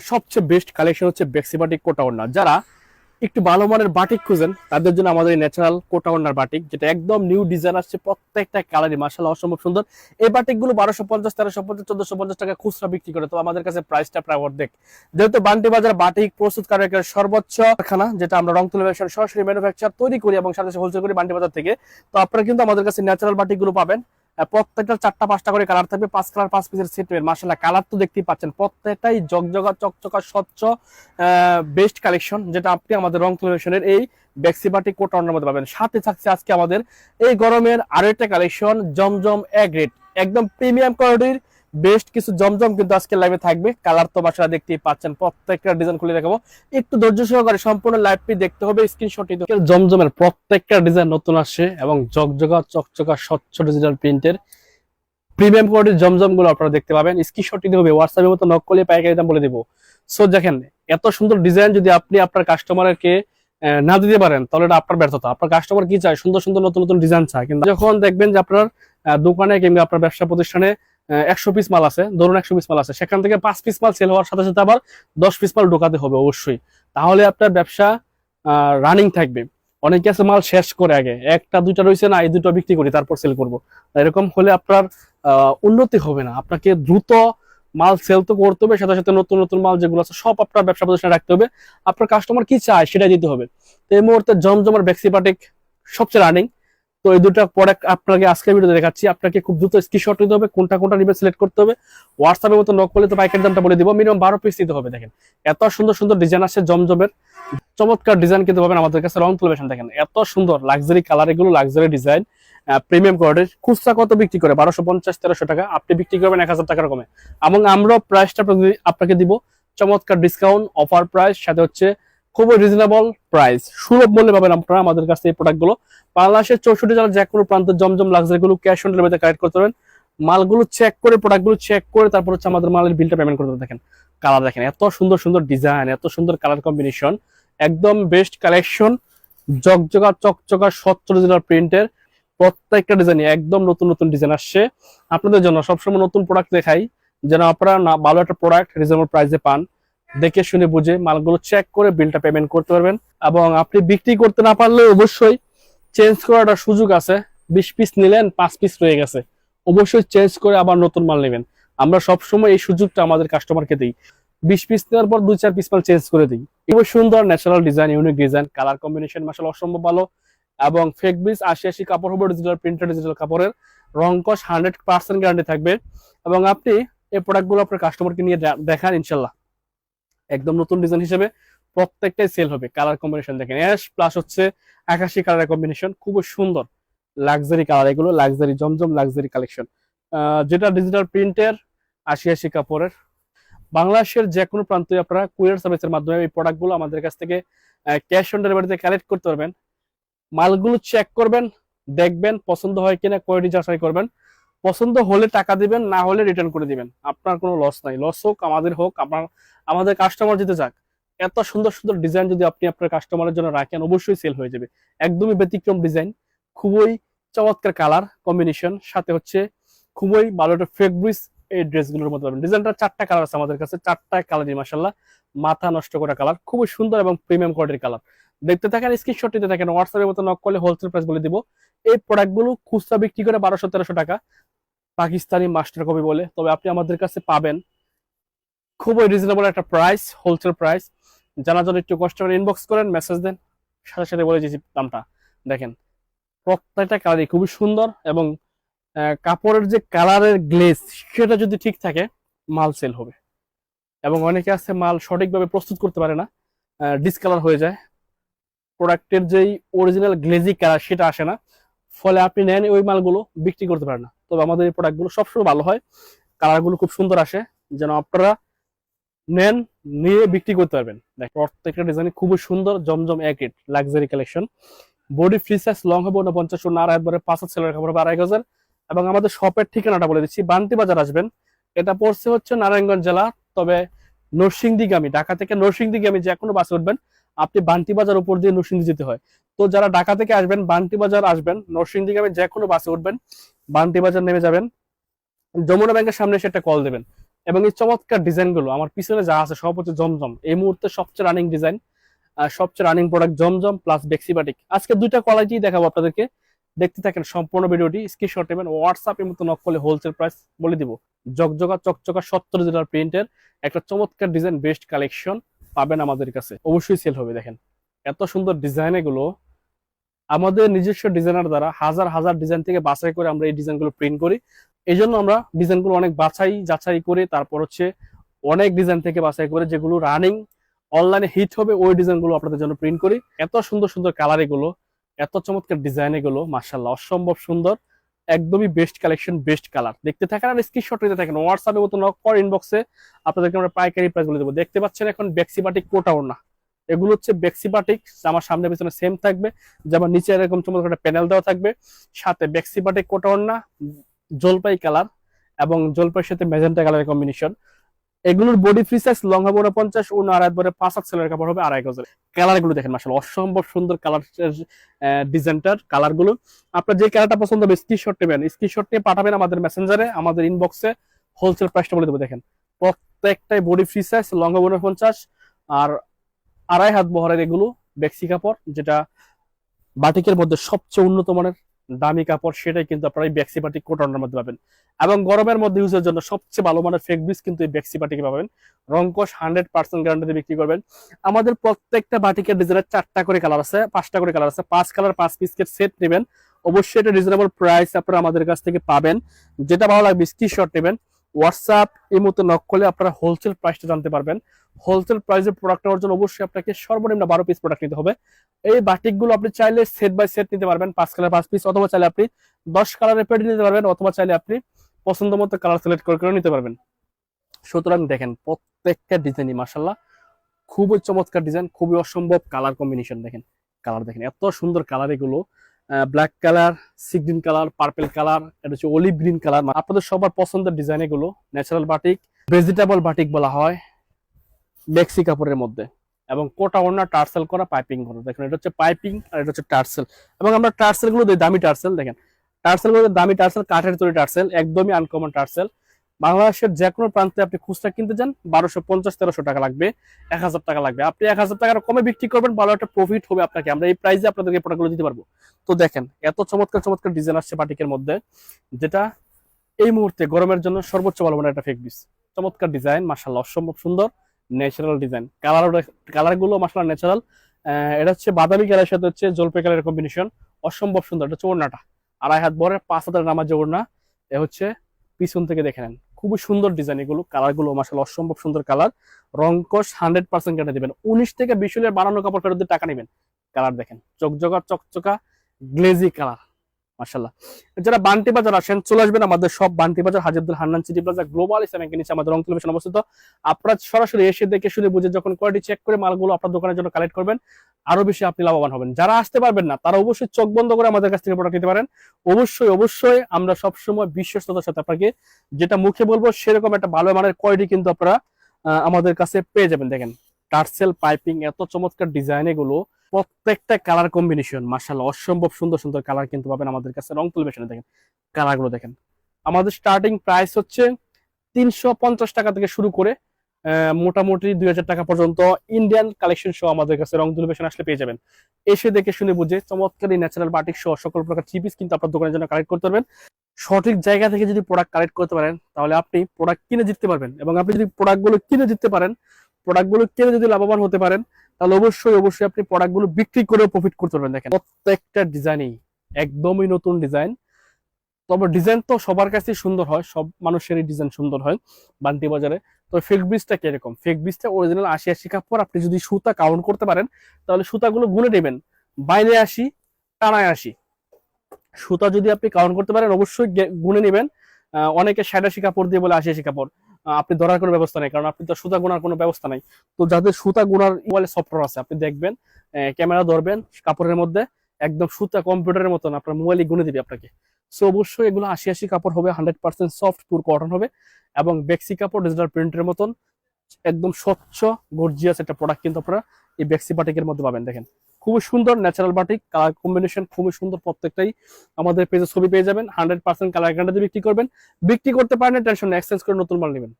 সবচেয়ে best collection হচ্ছে বেক্সি batik কোটা ওড়না। যারা একটু ভালো মানের বাটিক খুঁজেন তাদের জন্য আমাদের এই ন্যাচারাল কোটা ওড়নার বাটিক, যেটা একদম নিউ ডিজাইন আসছে, প্রত্যেকটা কালারই মাশাআল্লাহ অসম্ভব সুন্দর। এই বাটিক গুলো 1250, 1350, 1450 টাকা খুচরা বিক্রি করে, তো আমাদের কাছে প্রাইসটা প্রায় অর্ধেক। যেহেতু বান্টি বাজার বাটিক প্রস্তুতকারকের সর্বোচ্চ কারখানা, যেটা আমরা রংতুলি ব্যবসার সরাসরি ম্যানুফ্যাকচার তৈরি করি এবং সাথে হোলসেল করি বান্টি বাজার থেকে, তো আপনারা কিন্তু আমাদের কাছে ন্যাচারাল বাটিক গুলো পাবেন। প্রত্যেকটা 4টা 5টা করে কালার থাকবে, 5 কালার 5 পিসের সেট পাবেন। মাশাআল্লাহ কালার তো দেখতেই পাচ্ছেন, প্রত্যেকটাই জগজগা চকচকা স্বচ্ছ বেস্ট কালেকশন, যেটা আপনি আমাদের রং কালেকশনের এই বেক্সি বাটিক কোটা ওড়নার মধ্যে পাবেন। সাথে থাকছে আজকে আমাদের এই গরমের আরো একটা কালেকশন, জমজম এ গ্রেড, একদম প্রিমিয়াম কোয়ালিটির বেস্ট কিছু জমজম কিন্তু আজকে লাইভে থাকবে। কালার তো মাশাআল্লাহ দেখতেই পাচ্ছেন, প্রত্যেকটা ডিজাইন খুলে দেখাবো, একটু ধৈর্য সহকারে সম্পূর্ণ লাইভটি দেখতে হবে, স্ক্রিনশট নিতে হবে। জমজমের প্রত্যেকটা ডিজাইন নতুন আসছে এবং জগজগা চকচকা স্বচ্ছ ডিজিটাল প্রিন্টের প্রিমিয়াম কোয়ালিটির জমজম গুলো আপনারা দেখতে পাবেন। স্ক্রিনশট নিতে হবে, হোয়াটসঅ্যাপের মতো নক করলে পাইকারি দাম বলে দিব। সো দেখেন, এত সুন্দর ডিজাইন যদি আপনি আপনার কাস্টমারকে না দিতে পারেন তাহলে এটা আপনার ব্যর্থতা। আপনার কাস্টমার কি চায়? সুন্দর সুন্দর নতুন নতুন ডিজাইন চায়। কিন্তু যখন দেখবেন যে আপনার দোকানে কিংবা আপনার ব্যবসা প্রতিষ্ঠানে 100 পিস মাল আছে, ধরুন 100 পিস মাল আছে, সেখান থেকে 5 পিস মাল সেল হওয়ার সাথে সাথে আবার 10 পিস মাল ঢোকাতে হবে অবশ্যই, তাহলে আপনার ব্যবসা রানিং থাকবে। অনেকে আছে মাল শেষ করে আগে, একটা দুইটা রয়েছে না, এই দুটো বিক্রি করি তারপর সেল করব, এরকম হলে আপনার উন্নতি হবে না। আপনাকে দ্রুত মাল সেল তো করতে হবে, সাথে সাথে নতুন নতুন মাল যেগুলো আছে সব আপনার ব্যবসা প্রতিষ্ঠানে রাখতে হবে। আপনার কাস্টমার কি চায় সেটা দিতে হবে। তো এই মুহূর্তে জমজমের বেক্সি বাটিক সবচেয়ে রানিং। তো এই দুটো প্রোডাক্ট আপনাকে আজকে ভিডিওতে দেখাচ্ছি। আপনাকে খুব দ্রুত স্ক্রিনশট নিতে হবে, কোনটা কোনটা নিবে সিলেক্ট করতে হবে। হোয়াটসঅ্যাপের মতো নক করলে তো পাইকারি দামটা বলে দিব, মিনিমাম 12 পিস দিতে হবে। দেখেন এত সুন্দর সুন্দর ডিজাইন আছে জমজমের, চমৎকার ডিজাইন কিন্তু পাবেন আমাদের কাছে। রং তুলবেশন দেখেন এত সুন্দর লাক্সারি কালার, এগুলো লাক্সারি ডিজাইন, প্রিমিয়াম কোয়ালিটির। খুচরা কত বিক্রি করে? 1250, 1300 টাকা, আপনি বিক্রি করবেন 1000 টাকার কমে। এবং আমরা প্রাইসটা আপনাকে দিব চমৎকার ডিসকাউন্ট অফার প্রাইস, সাথে হচ্ছে খুবই রিজনেবল প্রাইস, সুলভ মূল্যে পাবেন আপনারা আমাদের কাছে এই প্রোডাক্ট গুলো। বাংলাদেশের 64 জেলার যে কোনো প্রান্তে জমজম লাক্সারি গুলো ক্যাশ অন ডেলিভারিতে কালেক্ট করতে পারবেন। মালগুলো চেক করে, প্রোডাক্ট গুলো চেক করে তারপর হচ্ছে আমাদের মালের বিলটা পেমেন্ট করতে হবে। দেখেন কালার দেখেন, এত সুন্দর সুন্দর ডিজাইন, এত সুন্দর কালার কম্বিনেশন, একদম বেস্ট কালেকশন, জগজগা চকচকা স্বচ্ছ ডিজিটাল প্রিন্টের প্রত্যেকটা ডিজাইন একদম নতুন নতুন ডিজাইন আসছে আপনাদের জন্য। সবসময় নতুন প্রোডাক্ট দেখাই যেন আপনারা ভালো একটা প্রোডাক্ট রিজনেবল প্রাইসে পান। দেখে শুনে বুঝে মালগুলো চেক করে বিলটা পেমেন্ট করতে পারবেন। এবং আপনি বিক্রি করতে না পারলে অবশ্যই চেঞ্জ করার একটা সুযোগ আছে। 20 পিস নিলেন, 5 পিস রয়ে গেছে, অবশ্যই চেঞ্জ করে আবার নতুন মাল নেবেন। আমরা সবসময় এই সুযোগটা আমাদের কাস্টমারকে দিই। 20 পিস নেওয়ার পর 2-4 পিস মাল চেঞ্জ করে দিই। খুবই সুন্দর natural design, unique design, colour combination মাশাআল্লাহ অসম্ভব ভালো। এবং ফেব্রিক্স 80 কাপড় হবে, ডিজিটাল প্রিন্টেড ডিজিটাল কাপড়ের, রং কস 100% গ্যারান্টি থাকবে। এবং আপনি এই প্রোডাক্টগুলো আপনার কাস্টমারকে নিয়ে দেখান, ইনশাল্লাহ একদম নতুন ডিজাইন হিসেবে প্রত্যেকটাই সেল হবে। কালার কম্বিনেশন দেখেন, অ্যাশ প্লাস হচ্ছে 81 কালারের কম্বিনেশন, খুবই সুন্দর লাক্সারি কালার, এগুলো লাক্সারি জমজম লাক্সারি কালেকশন, যেটা ডিজিটাল প্রিন্টের 80 কাপড়ের। বাংলাদেশের যে কোনো প্রান্তে আপনারা কুরিয়ার সার্ভিসের মাধ্যমে এই প্রোডাক্টগুলো আমাদের কাছ থেকে ক্যাশ অন ডেলিভারিতে কালেক্ট করতে পারবেন। মালগুলো চেক করবেন, দেখবেন পছন্দ হয় কিনা, কোয়ালিটি যাচাই করবেন, পছন্দ হলে টাকা দিবেন, না হলে রিটার্ন করে দিবেন। আপনার কোনো লস নাই, লস হোক আমাদের হোক, আমাদের কাস্টমার জিতে যাক। এত সুন্দর সুন্দর ডিজাইন যদি আপনি আপনার কাস্টমারের জন্য রাখেন অবশ্যই সেল হয়ে যাবে। একদমই ব্যতিক্রম ডিজাইন, খুবই চমৎকার কালার কম্বিনেশন, সাথে হচ্ছে খুবই ভালো একটা ফেব্রিক্স এই ড্রেসগুলোর মধ্যে পাবেন। ডিজাইনটা 4টা কালার আছে আমাদের কাছে, 4টা কালারই মাশাআল্লাহ মাথা নষ্ট করা কালার, খুবই সুন্দর এবং প্রিমিয়াম কোয়ালিটির কালার। দেখতে থাকেন, স্ক্রিনশট নিতে থাকেন, হোয়াটসঅ্যাপের মতো নক করলে হোলসেল প্রাইস বলে দিব। এই প্রোডাক্টগুলো খুচরা বিক্রি করে 1200-1300 টাকা, পাকিস্তানি মাস্টার কপি বলে, তবে আপনি আমাদের কাছে পাবেন খুবই রিজনেবল একটা প্রাইস, হোলসেল প্রাইস। জানার জন্য একটু কষ্ট করে ইনবক্স করেন, মেসেজ দেন, সাথে সাথে বলে দিয়েছি দামটা। দেখেন প্রত্যেকটা কালারই খুবই সুন্দর এবং কাপড়ের যে কালারের গ্লেজ সেটা যদি ঠিক থাকে মাল সেল হবে। এবং অনেকে আছে মাল সঠিকভাবে প্রস্তুত করতে পারে না, ডিসকালার হয়ে যায়, প্রোডাক্টের যেই অরিজিনাল গ্লেজি কালার সেটা আসে না, ফলে আপনি নেন ওই মালগুলো বিক্রি করতে পারেন না। তবে আমাদের এই প্রোডাক্টগুলো সবসময় ভালো হয়, কালারগুলো খুব সুন্দর আসে, যেন আপনারা নেন, নিয়ে বিক্রি করতে পারবেন। প্রত্যেকটা ডিজাইন খুবই সুন্দর, জমজম এক rate luxury collection. Body free size long হবে 49, না আর একবারে 5 সেলের কাপড় হবে 2500। এবং আমাদের শপের ঠিকানাটা বলে দিচ্ছি, বান্টি বাজার আসবেন, এটা পড়ছে হচ্ছে নারায়ণগঞ্জ জেলা, তবে নরসিংদীগামী, ঢাকা থেকে নরসিংদীগামী যে কোনো বাসে উঠবেন, আপনি বান্টি বাজার উপর দিয়ে নরসিংদী যেতে হয়। তো যারা ঢাকা থেকে আসবেন বান্টি বাজার আসবেন, নরসিংদীগামী যে কোনো বাসে উঠবেন, বান্টি বাজার নেমে যাবেন, যমুনা ব্যাংকের সামনে এসে একটা কল দেবেন, এবং এই চমৎকার ডিজাইন গুলো আমার পিছনে যা আছে সব হচ্ছে জমজম, এই মুহূর্তে সবচেয়ে রানিং ডিজাইন, সবচেয়ে রানিং প্রোডাক্ট জমজম প্লাস বেক্সি বাটিক। আজকে দুইটা কোয়ালিটি দেখাবো আপনাদেরকে, দেখতে থাকেন সম্পূর্ণ ভিডিওটি, স্ক্রিনশট নেবেন, হোয়াটসঅ্যাপ এর মতো নক করলে হোলসেল প্রাইস বলে দিব। জকজকা চকচকা 70 ডিলার প্রিন্টের একটা চমৎকার ডিজাইন বেস্ট কালেকশন পাবেন আমাদের কাছে, অবশ্যই সেল হবে। দেখেন এত সুন্দর ডিজাইন, এগুলো আমাদের নিজস্ব ডিজাইনার দ্বারা হাজার হাজার ডিজাইন থেকে বাছাই করে আমরা এই ডিজাইনগুলো প্রিন্ট করি। এই জন্য আমরা ডিজাইনগুলো অনেক বাছাই যাচাই করে তারপর হচ্ছে অনেক ডিজাইন থেকে বাছাই করে যেগুলো রানিং অনলাইনে হিট হবে ওই ডিজাইনগুলো আপনাদের জন্য প্রিন্ট করি। এত সুন্দর সুন্দর কালার এগুলো, এত চমৎকার ডিজাইন এগুলো, মাশাআল্লাহ অসম্ভব সুন্দর, একদমই বেস্ট কালেকশন বেস্ট কালার। দেখতে থাকেন আর স্ক্রিনশট নিতে থাকেন, হোয়াটসঅ্যাপে মতো নক কর, ইনবক্সে আপনাদেরকে আমরা পাইকারি প্রাইস বলে দেবো। দেখতে পাচ্ছেন এখন বেক্সি বাটিক কোটা ওড়না, এগুলো হচ্ছে বেক্সি বাটিক, আমার সামনে পিছনে সেম থাকবে, যেমন নিচে এরকম চমৎকার একটা প্যানেল দেওয়া থাকবে, সাথে বেক্সি বাটিক কোটা ওড়না জলপাই কালার এবং জলপাইয়ের সাথে ম্যাজেন্টা কালারের কম্বিনেশন। এগুলোর বডি ফ্রি সাইজ, লং হবে 49, উন আড়াই বরে 5 সেলের কাপড় হবে 2.5 গজের। কালার গুলো দেখেন মাশাআল্লাহ অসম্ভব সুন্দর কালার, ডিজাইনটার কালার গুলো। আপনার যে কালারটা পছন্দ হবে স্ক্রিনশট নেবেন, স্ক্রিনশট নিয়ে পাঠাবেন আমাদের মেসেঞ্জারে, আমাদের ইনবক্সে, হোলসেল প্রাইসটা বলে দেবো। দেখেন প্রত্যেকটাই বডি ফ্রি সাইজ, লং হবে 49 আর 2.5 হাত বহরের এগুলো বেক্সি কাপড়, যেটা বাটিকের মধ্যে সবচেয়ে উন্নত মানের দামি কাপড়, সেটাই কিন্তু আপনারা এই বেক্সি বাটিক কোটনের মধ্যে পাবেন। এবং গরমের মধ্যে ইউজের জন্য সবচেয়ে ভালো মানের ফেব্রিক্স কিন্তু এই বেক্সি বাটিকে পাবেন। রংকশ 100% গ্যারান্টি বিক্রি করবেন। আমাদের প্রত্যেকটা বাটিকের ডিজাইনের 4টা করে কালার আছে, 5টা করে কালার আছে, 5 কালার 5 পিসের সেট নেবেন, অবশ্যই এটা রিজনেবল প্রাইস আপনারা আমাদের কাছ থেকে পাবেন। যেটা ভালো লাগবে স্ক্রিনশট নেবেন, হোয়াটসঅ্যাপ এই মতো নক করলে আপনারা হোলসেল প্রাইসটা জানতে পারবেন। হোলসেল প্রাইসে প্রোডাক্ট নেওয়ার জন্য অবশ্যই আপনাকে সর্বনিম্ন 12 পিস প্রোডাক্ট নিতে হবে। এই বাটিকগুলো আপনি চাইলে সেট বাই সেট নিতে পারবেন, 5 কালার 5 পিস, অথবা চাইলে আপনি 10 কালারের পেটি নিতে পারবেন, অথবা চাইলে আপনি পছন্দ মতো কালার সিলেক্ট করে নিতে পারবেন। সুতরাং দেখেন প্রত্যেকটা ডিজাইনই মাশাআল্লাহ খুবই চমৎকার ডিজাইন, খুবই অসম্ভব কালার কম্বিনেশন। দেখেন কালার দেখেন এত সুন্দর কালার এগুলো, black colour, sea green colour, purple colour, এটা হচ্ছে অলিভ গ্রিন কালার। আপনাদের সবার পছন্দের ডিজাইন এগুলো। ন্যাচারাল বাটিক, ভেজিটেবল বাটিক বলা হয় বেক্সি কাপড়ের মধ্যে, এবং কোটা ওড়না টার্সেল করা, পাইপিং করা। দেখেন এটা হচ্ছে পাইপিং আর এটা হচ্ছে টার্সেল, এবং আমরা টার্সেল গুলো দিই দামি টার্সেল। দেখেন টার্সেল গুলো দামি টার্সেল, কাঠের তৈরি টার্সেল, একদমই আনকমন টার্সেল। বাংলাদেশের যে কোনো প্রান্তে আপনি খুচরা কিনতে যান 1250-1300 টাকা লাগবে, 1000 টাকা লাগবে। আপনি 1000 টাকার কমে বিক্রি করবেন, ভালো একটা প্রফিট হবে আপনাকে, আমরা এই প্রাইসে আপনাদেরকে প্রোডাক্টগুলো দিতে পারবো। তো দেখেন এত চমৎকার চমৎকার ডিজাইন আসছে বাটিকের মধ্যে, যেটা এই মুহূর্তে গরমের জন্য সর্বোচ্চ ভালো মানের একটা ফেব্রিক্স। চমৎকার ডিজাইন মাশাআল্লাহ অসম্ভব সুন্দর, ন্যাচারাল ডিজাইন। কালার গুলো মাশাআল্লাহ ন্যাচারাল। এটা হচ্ছে বাদামি কালারের সাথে হচ্ছে জলপাই কালারের কম্বিনেশন, অসম্ভব সুন্দর। এটা হচ্ছে ওড়নাটা 2.5 হাত বড় 5 হাতের নামাজ ওড়না। এ হচ্ছে পিছন থেকে দেখে নেন, খুবই সুন্দর ডিজাইন এগুলো। কালার গুলো মাশাআল্লাহ অসম্ভব সুন্দর কালার। রংকশ 100% গ্যারান্টি দিবেন। 19 থেকে 20 হলে বানানো কাপড় ফেরত দিয়ে টাকা নেবেন। কালার দেখেন চকচকা চকচকা গ্লেজি কালার মাশাআল্লাহ। যারা বান্টি বাজার আসেন চলে আসবেন আমাদের সব, বান্টি বাজার, হাজিরদুল হান্নান সিটি প্লাজা, গ্লোবাল ইসলামের নিচে আমাদের রংপুর লোকেশন অবস্থিত। আপনারা সরাসরি এসে দেখে শুনে বুঝে যখন কোয়ালিটি চেক করে মালগুলো আপনার দোকানের জন্য কালেক্ট করবেন, আরো বেশি আপনি লাভবান হবেন। যারা আসতে পারবেন না তারা অবশ্যই চোখ বন্ধ করে আমাদের কাছ থেকে প্রোডাক্ট নিতে পারেন। অবশ্যই অবশ্যই আমরা সবসময় বিশ্বস্ততার সাথে আপনাকে যেটা মুখে বলবো সেরকম একটা ভালো মানের কোয়ালিটি কিন্তু আপনারা আমাদের কাছে পেয়ে যাবেন। দেখেন টার্সেল পাইপিং, এত চমৎকার ডিজাইন এগুলো, প্রত্যেকটা কালার কম্বিনেশন মাশাআল্লাহ অসম্ভব সুন্দর সুন্দর কালার কিন্তু পাবেন আমাদের কাছে। রং তুলবেশনে দেখেন কালারগুলো দেখেন। আমাদের স্টার্টিং প্রাইস হচ্ছে 350 টাকা থেকে শুরু করে মোটামুটি 2000 টাকা পর্যন্ত ইন্ডিয়ান কালেকশন সহ আমাদের কাছে রং তুলবেশন আসলে পেয়ে যাবেন। এসে দেখে শুনে বুঝে চমৎকার এই ন্যাচারাল বাটিক সহ সকল প্রকার থ্রি পিস কিন্তু আপনার দোকানের জন্য কালেক্ট করতে পারবেন। সঠিক জায়গা থেকে যদি প্রোডাক্ট কালেক্ট করতে পারেন তাহলে আপনি প্রোডাক্ট কিনে জিততে পারবেন, এবং আপনি যদি প্রোডাক্টগুলো কিনে জিততে পারেন, প্রোডাক্টগুলো কিনে যদি লাভবান হতে পারেন, তাহলে অবশ্যই অবশ্যই আপনি প্রোডাক্টগুলো বিক্রি করে প্রফিট করতে পারবেন। দেখেন প্রত্যেকটা ডিজাইনই একদমই নতুন ডিজাইন। তবে ডিজাইন তো সবার কাছেই সুন্দর হয়, সব মানুষেরই ডিজাইন সুন্দর হয় বান্টি বাজারে। তো ফেক বীজটা কিরকম? ফেক বীজটা অরিজিনাল 80 কাপড়। আপনি যদি সুতা কাউন্ট করতে পারেন তাহলে সুতাগুলো গুনে নেবেন, বাইরে 80 টানায় 80। সুতা যদি আপনি কাউন্ট করতে পারেন অবশ্যই গুনে নেবেন। অনেকে 60 কাপড় দিয়ে বলে 80 কাপড়, আপনি ধরার কোনো ব্যবস্থা নেই, কারণ আপনি তো সুতা গোনার কোনো ব্যবস্থা নাই। তো যাদের সুতা গোনার মোবাইলে সফটওয়্যার আছে আপনি দেখবেন, ক্যামেরা ধরবেন কাপড়ের মধ্যে, একদম সুতা কম্পিউটারের মতন আপনার মোবাইলে গুনে দিবে আপনাকে। সো অবশ্যই এগুলো 80 কাপড় হবে, 100% সফট পুর কটন হবে, এবং বেক্সি কাপড় ডিজিটাল প্রিন্টের মতন একদম স্বচ্ছ গর্জিয়াস একটা প্রোডাক্ট কিন্তু আপনারা এই বেক্সি বাটিকের মধ্যে পাবেন। দেখেন খুবই সুন্দর ন্যাচারাল বাটিক, কালার কম্বিনেশন খুবই সুন্দর। প্রত্যেকটাই আমাদের পেজে ছবি পেয়ে যাবেন। 100% কালার গ্যারান্টি বিক্রি করবেন, বিক্রি করতে পারেন টেনশন এক্সচেঞ্জ করে নতুন মাল নেবেন।